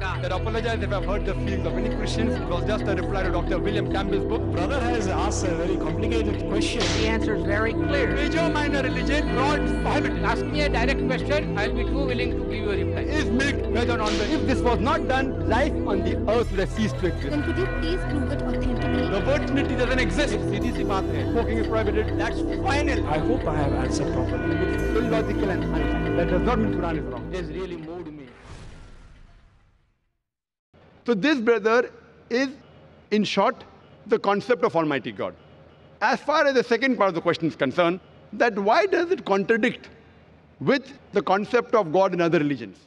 I apologize if I've hurt the feelings of any Christians. It was just a reply to Dr. William Campbell's book. Brother has asked a very complicated question. The answer is very clear. Major, minor religion, broad, private. Ask me a direct question, I'll be too willing to give you a reply. Is milk veg or non-veg? If this was not done, life on the earth would have ceased to exist. Then could you please prove it authentically? The word Trinity doesn't exist. CDC baat hai. Smoking is prohibited. That's final. I hope I have answered properly. It's illogical and unscientific. That does not mean Quran is wrong. There's really more to me. So this, brother, is, in short, the concept of Almighty God. As far as the second part of the question is concerned, that why does it contradict with the concept of God in other religions?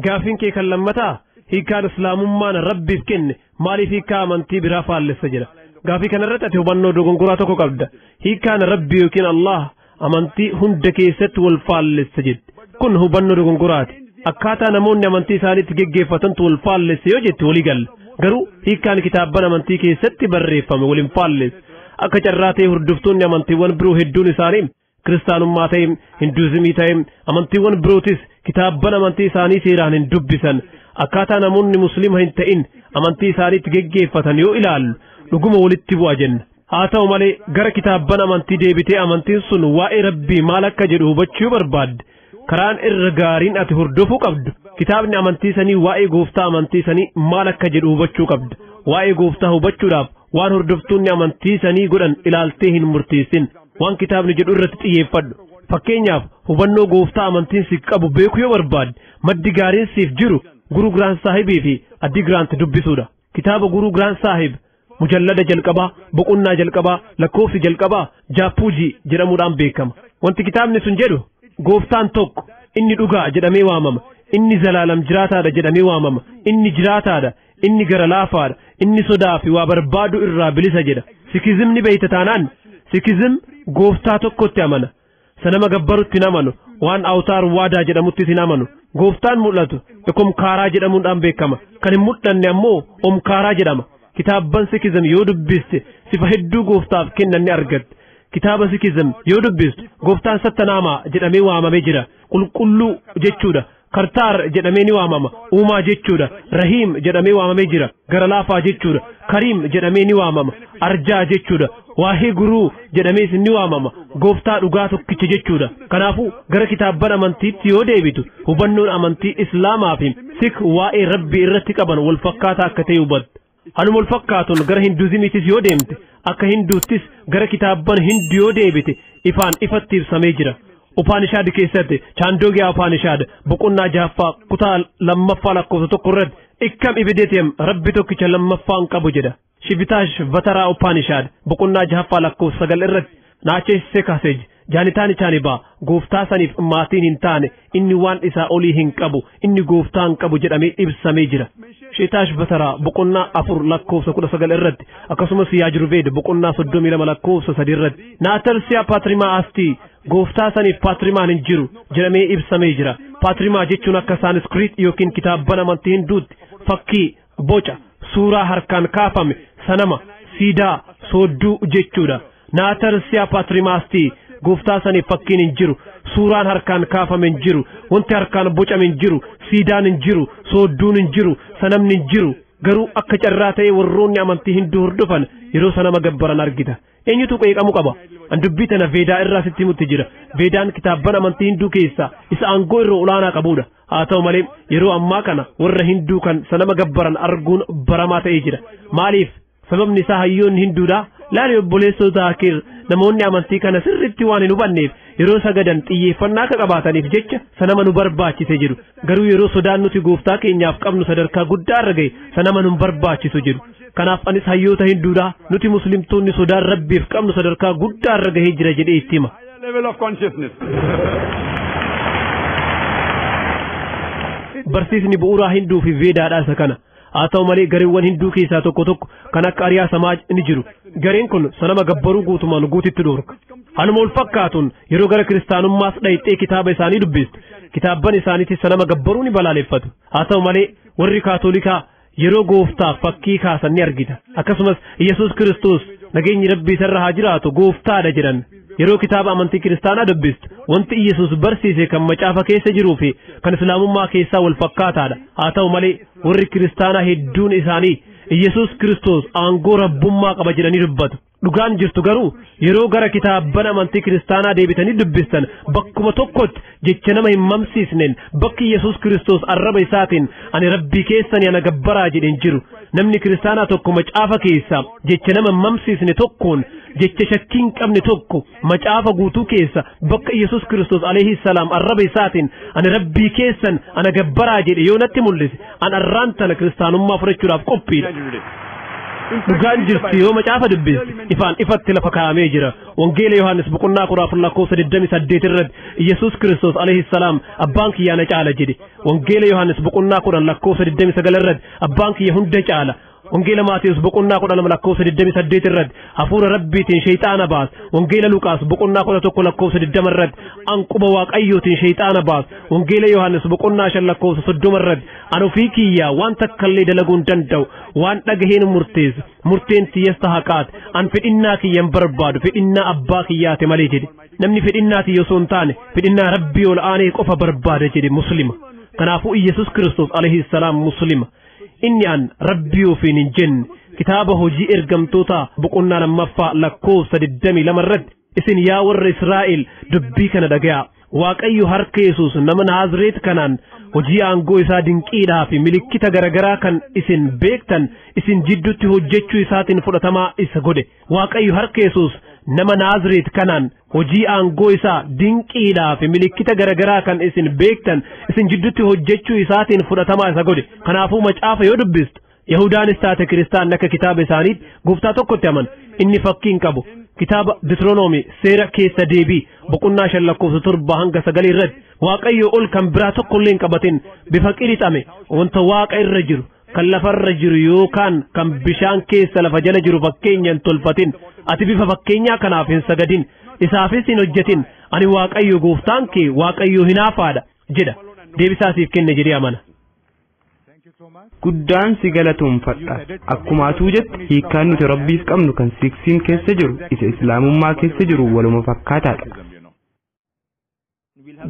Gaafin kee kan lammataa hiikaan islaamummaan rabbiif kenne maaliif hiikaa amantii biraa faallessa jira? Gaafii kanarratti ati hubannoo dogongoraa tokko qabda. Hiikaan rabbi yookiin Allah amantii hunda keessatti wal faallessa jedhe. Kun hubannoo dogongoraati. Akkaataa namoonni amantii isaaniitti geggeeffatantu wal faallesse yoo jette walii galla. Garuu hiikaan kitaabban amantii keessatti barreeffame waliin faallesse. Akka carraa ta'e hordoftoonni amantiiwwan biroo hedduun isaanii kiristaanummaa ta'e, hinduuzimii ta'e, amantiiwwan birootis kitaabban amantii isaanii seeraan hin dubbisan. Akkaataa namoonni musliima hin ta'in amantii isaaniitti geggeeffatan yoo ilaallu dhuguma walitti bu'a jenna. Haa ta'u malee gara kitaabban amantii deebitee amantiin sun waa'ee rabbii maal akka jedhu hubachuu barbaadde. Karaan irra gaariin ati hordofuu qabdu kitaabni amantii sanii waa'ee gooftaa amantii sanii maal akka jedhu hubachuu qabdu. Waa'ee gooftaa hubachuudhaaf waan hordoftoonni amantii sanii godhan ilaaltee hin murteessin. Waan kitaabni jedhu irratti xiyyeeffadhu. Fakkeenyaaf hubannoo gooftaa amantiin si qabu beekuu yoo barbaadde maddi gaariin siif jiru Guruu Giraant Saahibii fi Addi Giraant dubbisuudha. Kitaaba Guruu Giraant Saahib mujallada jalqabaa, boqonnaa jalqabaa, lakkoofsi jalqabaa Jaapuujii jedhamuudhaan beekama. Wanti kitaabni sun jedhu gooftaan tokko inni dhugaa jedhamee waamama, inni zalaalam jiraataadha jedhamee waamama, inni jiraataadha, inni gara laafaadha, inni sodaa fi waa barbaadu irraa bilisa jedha. Sikizimni beeyta taanaan sikizim gooftaa tokkotti amana. Sanama gabbarutti hin amanu, waan awtaar waadaa jedhamuttis hin amanu. Gooftaan mul'atu Omkaaraa jedhamuudhaan beekama. Kan hin mul'anne ammoo Omkaaraa jedhama. Kitaabban sikizim yoo dubbiste sifa hedduu gooftaaf kennan ni argatte. Kitaaba sikizim yoo dubbistu gooftaan Sattanaamaa jedhamee waamamee jira. Qulqulluu jechuudha. Kartaar jedhamee ni waamama. Uumaa jechuudha. Rahiim jedhamee waamamee jira. Gara laafaa jechuudha. Kariim jedhamee ni waamama. Arjaa jechuudha. Waahee guruu jedhamees ni waamama. Gooftaa dhugaa tokkicha jechuudha. Kanaafuu gara kitaabban amantiitti yoo deebitu hubannoon amantii Islaamaa fi Sikh waa'ee Rabbii irratti qaban wal fakkaataa akka ta'e hubatta. Hanuma wal fakkaatuun gara Hinduuzimiitis yoo deemte akka Hinduuttis gara kitaabban Hindu yoo deebite ifaan ifatti ibsamee jira. Upanishaad keessatti Chaandogyaa Upanishaad boqonnaa 6 kutaa 2 lakkoofsa 1 irratti ikkam ibideetem Rabbi tokkicha lammaffaan qabu jedha. Shivitaash Vataraa Upanishaad boqonnaa 6 lakkoofsa 9 irratti Naacheesse Kaasej jaanitaan chaanibaa gooftaa saniif maatiin hin taane inni waan isaa olii hin qabu inni gooftaan qabu jedhamee ibsamee jira. Shitaash Vataraa boqonnaa 4 lakkoofsa 19 irratti akkasumas Yaajurveed boqonnaa 32 lakkoofsa 3 irratti Naatarsiyaa Paatrimaa Astii gooftaa saniif paatrimaan hin jiru jedhamee ibsamee jira. Paatrimaa jechuun akka Saaniskiriit yookiin kitaabban amantii Hinduutti fakkii, boca, suuraa harkaan kaafame, sanama, siidaa, soodduu jechuudha. Naatarsiyaa Paatrimaastii gooftaa saniif fakkiin hin jiru, suuraan harkaan kaafame hin jiru, wanti harkaan bocame hin jiru, siidaan hin jiru, soodduun hin jiru, sanamni hin jiru. Garuu akka carraa ta'ee warroonni amantii Hinduu hordofan yeroo sanama gabbaran argita. Eenyutu qeeqamu qaba? Dubbii tana Veedaa irraa sitti himutti jira. Veedaan kitaabban amantii Hinduu keessaa isa aangoo irra olaanaa qabudha. Haa ta'u malee yeroo ammaa kana warra Hinduu kan sanama gabbaran arguun baramaa ta'ee jira. Maaliif? Sababni isaa hayyoonni Hinduudhaa laali obboleessota Akir namoonni amantii kana sirriitti waan hin hubanneef yeroo sagadan xiyyeeffannaa akka qabaataniif jecha sanama nu barbaachise jiru. Garuu yeroo sodaan nuti gooftaa keenyaaf qabnu sadarkaa guddaa irra gahe sanama nu barbaachisu jiru. Kanaaf anis hayyoota Hinduudhaa nuti muslimtoonni sodaan Rabbiif qabnu sadarkaa guddaa irra gahee jira jedhee itti hima. Barsiisni bu'uuraa Hinduu fi Veedaadhaa isa kana. Haa ta'u malee gareewwan Hinduu keessaa tokko kan akka Ariyaa Samaaj ni jiru. Gareen kun sanama gabbaruu guutumaan guutitti dhoorka. Hanuma wal fakkaatuun yeroo gara kiristaanummaas dhayxee kitaaba isaanii dubbistu kitaabban isaaniitti sanama gabbaruu ni balaaleffatu. Haa ta'u malee warri kaatolikaa yeroo gooftaaf fakkii kaasan ni argita. Akkasumas Yesuus Kiristoos nageenyi Rabbii isarra haa jiraatu gooftaadha jedhan. yeroo kitaaba amantii kiristaanaa dubbistu wanti Yesuus barsiise kan macaafa keessa jiruu fi kan islaamummaa keessaa wal fakkaataadha. haa ta'u malee warri kiristaanaa hedduun isaanii Yesuus Kiristoos aangoo rabbummaa qaba jedhanii dubbatu. dhugaan jirtu garuu yeroo gara kitaabban amantii kiristaanaa deebitanii dubbistan bakkuma tokkotti jecha nama hin mamsiisneen bakki Yesuus Kiristoos arraba isaatiin ani rabbii keessanii ana gabbaraa jedheen jiru. namni kiristaanaa tokko macaafa keessa jecha nama hin mamsiisne tokkoon jecha shakkii hin qabne tokko macaafa guutuu keessa bakka Yesuus Kiristoos alayhi salaam arraba isaatiin ani rabbii keessan ana gabbaraa jedhe yoo natti mul'ise an arraan tana kiristaanummaa fudhachuudhaaf qophiidha. dhugaan jirti yoo macaafa dubbiste ifaan ifatti lafa kaa'amee jira. wangeela Yohaannis boqonnaa 4:28 irratti Yesuus Kiristoos alayhi salaam abbaan kiyyaa na caala jedhe. wangeela Yohaannis boqonnaa 10:29 irratti abbaan kiyya hunda caala. wangeela Maatiyus boqonnaa 10:28 irratti hafuura rabbiitiin shayxaana baas. wangeela Luqaas boqonnaa 11:20 irratti anquba waaqayyootiin shayxaana baas. wangeela Yohaannis boqonnaa 5:30 irratti an ofii kiyyaa waan takkallee dalaguu hin danda'u waan dhagaheen murteessu murteen tiyyasta haqaat an fedhinnaa kiyyan barbaadu fedhinnaa abbaa kiyyaate malee jedhe. namni fedhinnaa tiyya osoo hin taane fedhinnaa rabbii ol aanee qofa barbaada jedhe muslima. kanaafuu Yesuus Kiristoos alayhi salaam muslima. inni an rabbii ofiin hin jenne kitaaba hojii ergamtoota boqonnaa 2:22 irratti isin yaa warra Israa'el dubbii kana dhaga'a. waaqayyo harka Yesuus nama Naazreet kanaan hojii aangoo isaa dinqiidhaa fi milikkita garagaraa kan isin beektan isin jidduutti hojjechuu isaatiin fudhatamaa isa godhe. waaqayyo harka Yesuus nama Naazreet kanaan hojii aangoo isaa dinqiidhaa fi milikkita garagaraa kan isin beektan isin jidduutti hojjechuu isaatiin fudhatamaa isa godhe. kanaafuu macaafa yoo dubbistu Yahudaanis taate kiristaan akka kitaaba isaaniitti gooftaa tokkotti aman. inni fakkiin qabu kitaaba Deuteronomy seera keessa deebii boqonnaa 5:7-9 irratti waaqayyo ol kan biraa tokkollee hin qabatin bifa qirixame wanta waaqa irra jiru kan lafarra jiru yookaan kan bishaan keessa lafa jala jiru fakkeenya hin tolfatin ati bifa fakkeenyaa kanaaf hin sagadin isaafis hin hojjetin ani waaqayyo gooftaan kee waaqayyo hinaafaadha jedha. deebisaasiif kenne jedhee amana. guddaan si galatoomfadha. akkuma atuu jettu hiikkaan nuti rabbiif qabnu kan siksiin keessa jiru isa islaamummaa keessa jiru waluma fakkaataadha.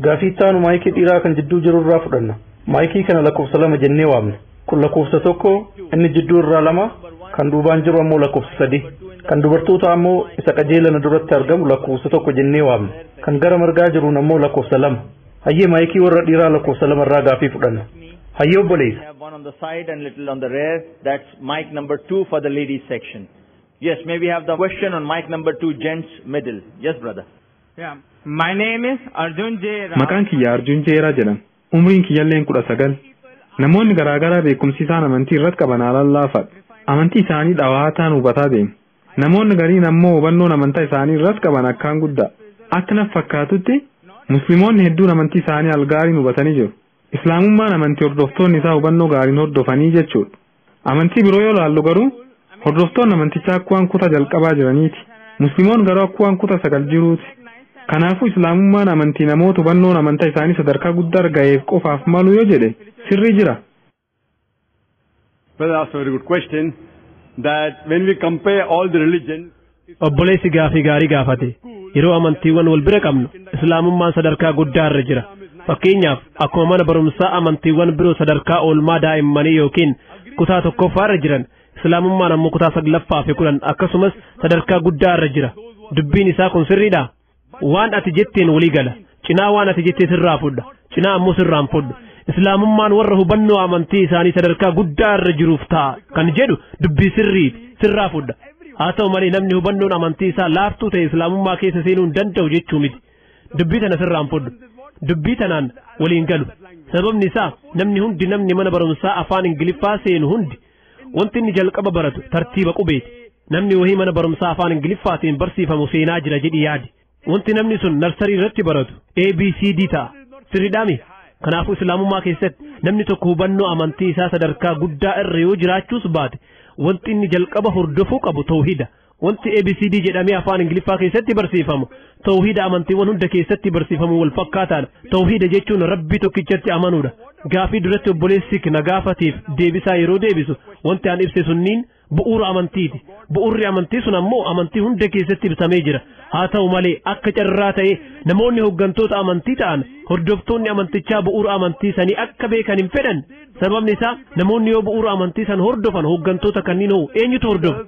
gaafii taanu maayikii dhiiraa kan jidduu jiru irraa fudhanna. maayikii kana lakkoofsa 2 jennee waamna. kun lakkoofsa 1 inni jidduu irraa 2 kan duubaan jiru ammoo lakkoofsa 3 kan dubartoota ammoo isa qajeelana duratti argamu lakkoofsa 1 jennee waamna. kan gara margaa jiruun ammoo lakkoofsa 2. hayyee maayikii warra dhiiraa lakkoofsa 2 irraa gaafii fudhanna. hayyee obboleessa. One on the side and little on the rear. That's mic number 2 for the ladies section. Yes, may we have the question on mic number 2, gents middle. Yes, brother. Yeah. My name is Arjun J. Maqaan kiyya Arjun J. jedhama. Umriin kiyyallee 19. Namoonni garaagaraa beekumsi isaan amantii irratti qaban alallaafadha. Amantii isaanii dhawaataan hubataa deemu. Namoonni gariin ammoo hubannoon amantaa isaanii irratti qaban akkaan guddaa. Akka naf fakkaatutti musliimoonni hedduun amantii isaanii algaariin hubatanii jiru. Islaamummaan amantii hordoftoonni isaa hubannoo gaariin hordofanii jechuudha. Amantii biroo yoo laallu garuu hordoftoonni amantichaa akkuma kutaa jalqabaa jiraniiti. Musliimoon garuu akkuma kutaa 9 jiruuti. Kanaafuu islaamummaan amantii namoota hubannoon amantaa isaanii sadarkaa guddaa ga'eef qofaaf malu yoo jedhe sirrii jira. Well, that's a very good question. That when we compare all the religions. obboleessi gaafii gaarii gaafate. yeroo amantiiwwan wal bira qabnu islaamummaan sadarkaa guddaa irra jira. fakkeenyaaf akkuma mana barumsaa amantiiwwan biroo sadarkaa oolmaa daa'immanii yookiin kutaa 1ffaa irra jiran islaamummaan ammoo kutaa 9ffaa fi 10 akkasumas sadarkaa guddaa irra jira. dubbiin isaa kun sirriidha. waan ati jetteen walii gala. cinaa waan ati jettee sirraa fudha. cinaa ammoo sirraan fudhu. islaamummaan warra hubannoo amantii isaanii sadarkaa guddaa irra jiruuf ta'a kan jedhu dubbii sirriiti sirraa fudha. haa ta'u malee namni hubannoon amantii isaa laaftuu ta'e islaamummaa keessa seenuu hin danda'u jechuu miti. dubbii tana sirraan fudhu. dubbii tanaan waliin galu. sababni isaa namni mana barumsaa afaan ingiliffaa seenu hundi wanti inni jalqaba baratu tartiiba qubeeti. namni wahii mana barumsaa afaan ingiliffaatiin barsiifamu seenaa jira jedhi yaadi. wanti namni sun narsarii irratti baratu ABCD ta'a. sirriidhaami. kanaafuu islaamummaa keessatti namni tokko hubannoo amantii isaa sadarkaa guddaa irra yoo jiraachuus baate wanti inni jalqaba hordofuu qabu tawhiida. wanti ABCD jedhamee afaan ingiliffaa keessatti barsiifamu tawhiida amantiiwwan hunda keessatti barsiifamu wal fakkaataadha. tawhiida jechuun rabbii tokkichatti amanuudha. gaafii duratti obboleessi na gaafateef deebisaa yeroo deebisu wanti aan ibse sunniin bu'uura amantiiti. Bu'uurri amantii sun ammoo amantii hunda keessatti ibsamee jira. Haa ta'u malee akka carraa ta'e namoonni hooggantoota amantii ta'an hordoftoonni amantichaa bu'uura amantii sanii akka beekan hin fedhan. Sababni isaa namoonni yoo bu'uura amantii san hordofan hooggantoota kanniin hoo eenyutu hordofa?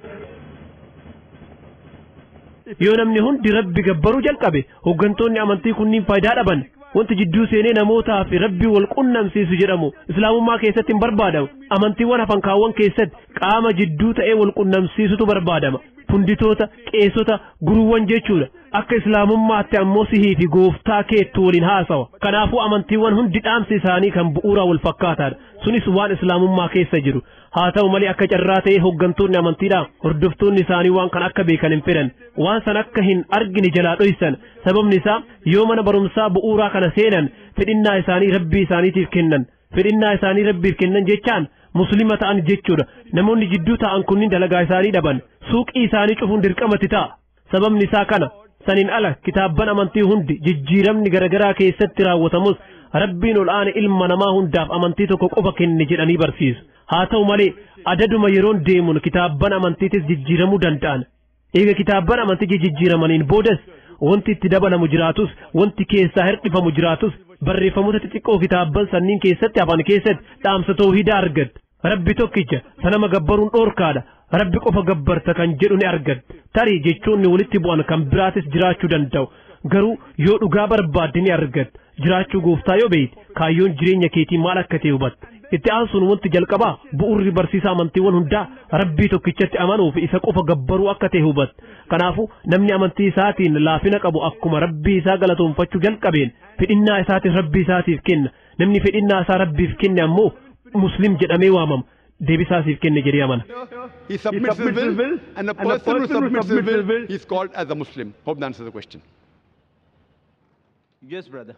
Yoo namni hundi rabbi gabbaruu jalqabe hooggantoonni amantii kunniin faayidaa dhaban. Wanti jidduu seenee namootaa fi rabbii wal qunnamsiisu jedhamu islaamummaa keessatti hin barbaadamu. Amantiiwwan hafan kaawwan keessatti qaama jidduu ta'ee wal qunnamsiisutu barbaadama. Punditoota, qeesota, guruuwwan jechuudha. Akka islaamummaatti ammoo sihii fi gooftaa keettu waliin haasawa. Kanaafuu amantiiwwan hundi dhaamsi isaanii kan bu'uuraa wal fakkaataadha. Sunis waan islaamummaa keessa jiru. Haa ta'u malee akka carraa ta'ee hooggantoonni amantiidhaa hordoftoonni isaanii waan kan akka beekan hin fedhan. Waan san akka hin argine jalaa dhoysan. Sababni isaa yoo mana barumsaa bu'uuraa kana seenan fedhinnaa isaanii rabbii isaaniitiif kennan. Fedhinnaa isaanii rabbiif kennan jechaan muslima ta'an jechuudha. Namoonni jidduu ta'an kunniin dalagaa isaanii dhaban. Suuqii isaanii cufuun dirqamatti ta'a. Sababni isaa kana saniin ala kitaabban amantii hundi jijjiiramni garagaraa keessatti raawwatamus rabbiin ol aane ilma namaa hundaaf amantii tokko qofa kenne jedhanii barsiisu. Haa ta'u malee adaduma yeroon deemuun kitaabban amantiitis jijjiiramuu danda'an. Eega kitaabban amantii jijjiiramaniin boodas wanti itti dabalamu jiraatus wanti keessaa hir'ifamu jiraatus barreeffamoota xixiqqoo kitaabban sanniin keessatti hafan keessatti dhaamsa tawhiidaa argadda. Rabbi tokkicha sanama gabbaruun dhoorkaadha. Rabbi qofa gabbarta kan jedhu ni argadda. Tarii jechoonni walitti bu'an kan biraatis jiraachuu danda'u. Garuu yoo dhugaa barbaadde ni argadda. Jiraachuu gooftaa yoo beeyte kaayyoon jireenya keetii maal akka ta'e hubatta. Itti aansuun wanti jalqabaa bu'uurri barsiisa amantiiwwan hundaa rabbii tokkichatti amanuu fi isa qofa gabbaruu akka ta'e hubatta. Kanaafuu namni amantii isaatiin laafina qabu akkuma rabbii isaa galatoonfachuu jalqabeen fedhinnaa isaatiin rabbii isaatiif kenna. Namni fedhinnaa isaa rabbiif kenne ammoo muslim jedhamee waamama. Deebisaasiif kenne jedhee amana. He submits his will, and a person who submits his will is called as a Muslim. Hope that answers the question. Yes, brother.